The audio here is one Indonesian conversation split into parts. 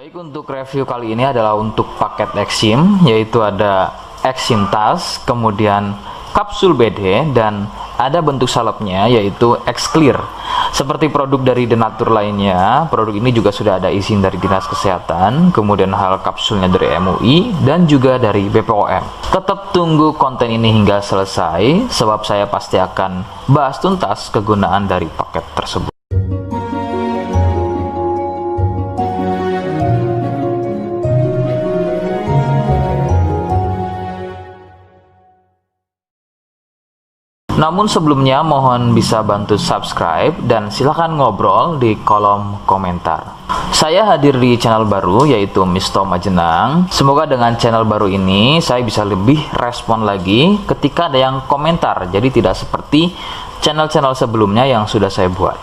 Baik, untuk review kali ini adalah untuk paket Exim, yaitu ada Exim Tas, kemudian kapsul BD, dan ada bentuk salepnya yaitu X-Clear. Seperti produk dari Denatur lainnya, produk ini juga sudah ada izin dari Dinas Kesehatan, kemudian hal kapsulnya dari MUI dan juga dari BPOM. Tetap tunggu konten ini hingga selesai, sebab saya pasti akan bahas tuntas kegunaan dari paket tersebut. Namun sebelumnya mohon bisa bantu subscribe dan silahkan ngobrol di kolom komentar. Saya hadir di channel baru yaitu Misto Majenang. Semoga dengan channel baru ini saya bisa lebih respon lagi ketika ada yang komentar. Jadi tidak seperti channel-channel sebelumnya yang sudah saya buat.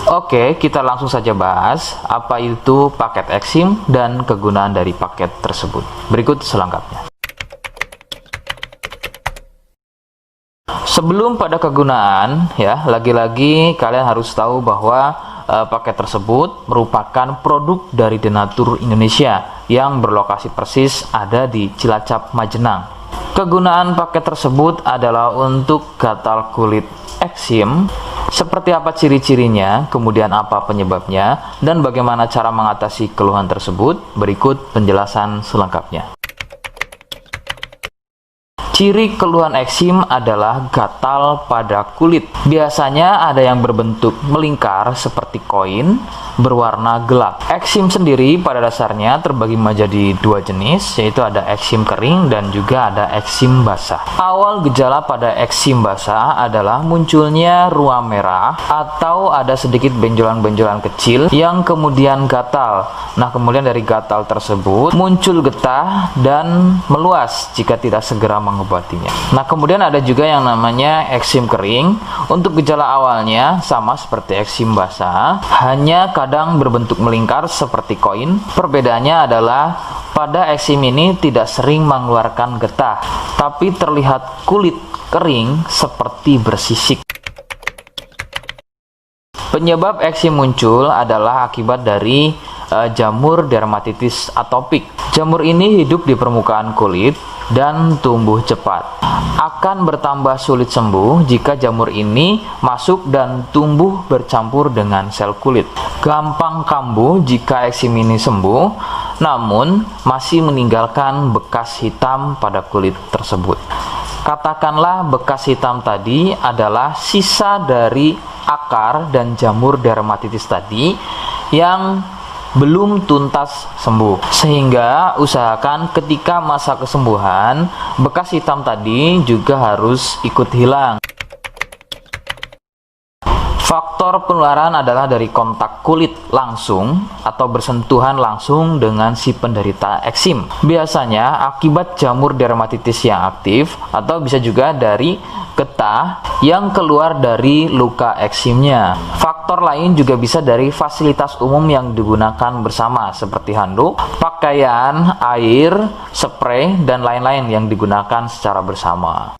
Oke, kita langsung saja bahas apa itu paket Exim dan kegunaan dari paket tersebut. Berikut selengkapnya. Sebelum pada kegunaan, ya, lagi-lagi kalian harus tahu bahwa paket tersebut merupakan produk dari Denatur Indonesia yang berlokasi persis ada di Cilacap, Majenang. Kegunaan paket tersebut adalah untuk gatal kulit eksim. Seperti apa ciri-cirinya, kemudian apa penyebabnya, dan bagaimana cara mengatasi keluhan tersebut. Berikut penjelasan selengkapnya. Ciri keluhan eksim adalah gatal pada kulit. Biasanya ada yang berbentuk melingkar seperti koin, berwarna gelap. Eksim sendiri pada dasarnya terbagi menjadi dua jenis, yaitu ada eksim kering dan juga ada eksim basah. Awal gejala pada eksim basah adalah munculnya ruam merah atau ada sedikit benjolan-benjolan kecil yang kemudian gatal. Nah, kemudian dari gatal tersebut muncul getah dan meluas jika tidak segera mengobatinya. Nah, kemudian ada juga yang namanya eksim kering. Untuk gejala awalnya sama seperti eksim basah, hanya kadang berbentuk melingkar seperti koin. Perbedaannya adalah pada eksim ini tidak sering mengeluarkan getah, tapi terlihat kulit kering seperti bersisik. Penyebab eksim muncul adalah akibat dari jamur dermatitis atopik. Jamur ini hidup di permukaan kulit dan tumbuh cepat. Akan bertambah sulit sembuh jika jamur ini masuk dan tumbuh bercampur dengan sel kulit. Gampang kambuh jika eksim ini sembuh, namun masih meninggalkan bekas hitam pada kulit tersebut. Katakanlah bekas hitam tadi adalah sisa dari akar dan jamur dermatitis tadi yang belum tuntas sembuh, sehingga usahakan ketika masa kesembuhan bekas hitam tadi juga harus ikut hilang. Faktor penularan adalah dari kontak kulit langsung atau bersentuhan langsung dengan si penderita eksim. Biasanya akibat jamur dermatitis yang aktif atau bisa juga dari getah yang keluar dari luka eksimnya. Faktor lain juga bisa dari fasilitas umum yang digunakan bersama seperti handuk, pakaian, air, spray, dan lain-lain yang digunakan secara bersama.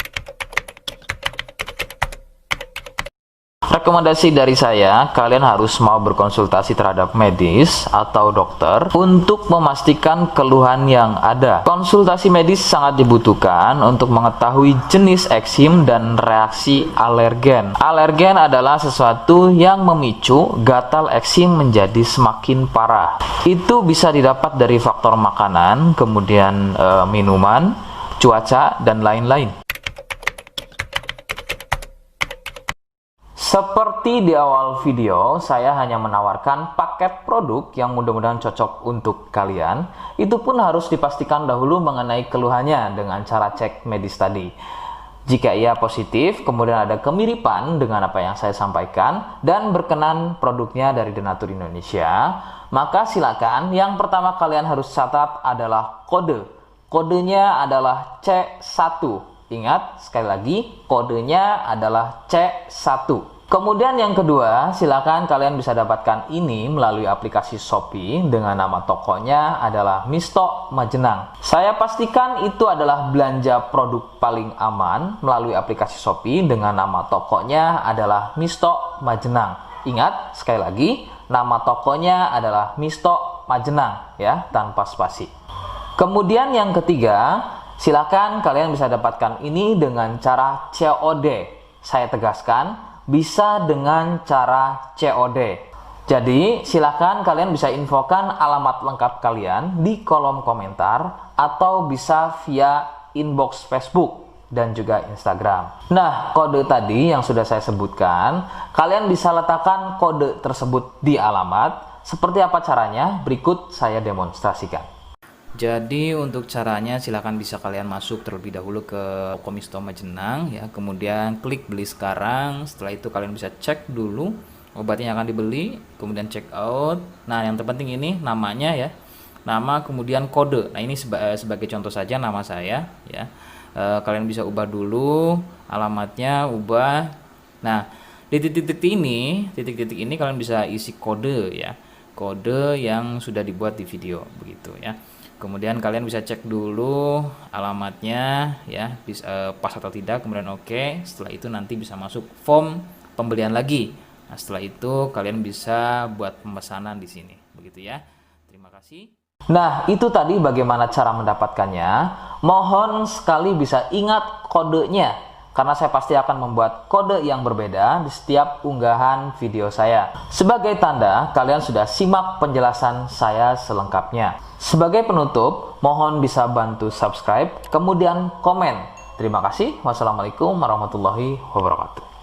Rekomendasi dari saya, kalian harus mau berkonsultasi terhadap medis atau dokter untuk memastikan keluhan yang ada. Konsultasi medis sangat dibutuhkan untuk mengetahui jenis eksim dan reaksi alergen. Alergen adalah sesuatu yang memicu gatal eksim menjadi semakin parah. Itu bisa didapat dari faktor makanan, kemudian minuman, cuaca, dan lain-lain. Seperti di awal video, saya hanya menawarkan paket produk yang mudah-mudahan cocok untuk kalian. Itu pun harus dipastikan dahulu mengenai keluhannya dengan cara cek medis tadi. Jika ia positif, kemudian ada kemiripan dengan apa yang saya sampaikan dan berkenan produknya dari Denatur Indonesia, maka silakan. Yang pertama kalian harus catat adalah kode. Kodenya adalah C1. Ingat, sekali lagi, kodenya adalah C1. Kemudian yang kedua, silakan kalian bisa dapatkan ini melalui aplikasi Shopee dengan nama tokonya adalah Misto Majenang. Saya pastikan itu adalah belanja produk paling aman melalui aplikasi Shopee dengan nama tokonya adalah Misto Majenang. Ingat, sekali lagi, nama tokonya adalah Misto Majenang ya, tanpa spasi. Kemudian yang ketiga, silakan kalian bisa dapatkan ini dengan cara COD. Saya tegaskan, bisa dengan cara COD. Jadi, silakan kalian bisa infokan alamat lengkap kalian di kolom komentar atau bisa via inbox Facebook dan juga Instagram. Nah, kode tadi yang sudah saya sebutkan, kalian bisa letakkan kode tersebut di alamat. Seperti apa caranya? Berikut saya demonstrasikan. Jadi untuk caranya silahkan bisa kalian masuk terlebih dahulu ke Komisto Majenang ya, kemudian klik beli sekarang. Setelah itu kalian bisa cek dulu obatnya yang akan dibeli, kemudian check out. Nah, yang terpenting ini namanya ya, nama kemudian kode. Nah, ini sebagai contoh saja nama saya ya. Kalian bisa ubah dulu alamatnya, ubah. Nah, di titik-titik ini kalian bisa isi kode ya, kode yang sudah dibuat di video begitu ya. Kemudian kalian bisa cek dulu alamatnya ya, pas atau tidak, kemudian oke. Setelah itu nanti bisa masuk form pembelian lagi. Nah, setelah itu kalian bisa buat pemesanan di sini begitu ya. Terima kasih. Nah, itu tadi bagaimana cara mendapatkannya. Mohon sekali bisa ingat kodenya, karena saya pasti akan membuat kode yang berbeda di setiap unggahan video saya. Sebagai tanda, kalian sudah simak penjelasan saya selengkapnya. Sebagai penutup, mohon bisa bantu subscribe, kemudian komen. Terima kasih. Wassalamualaikum warahmatullahi wabarakatuh.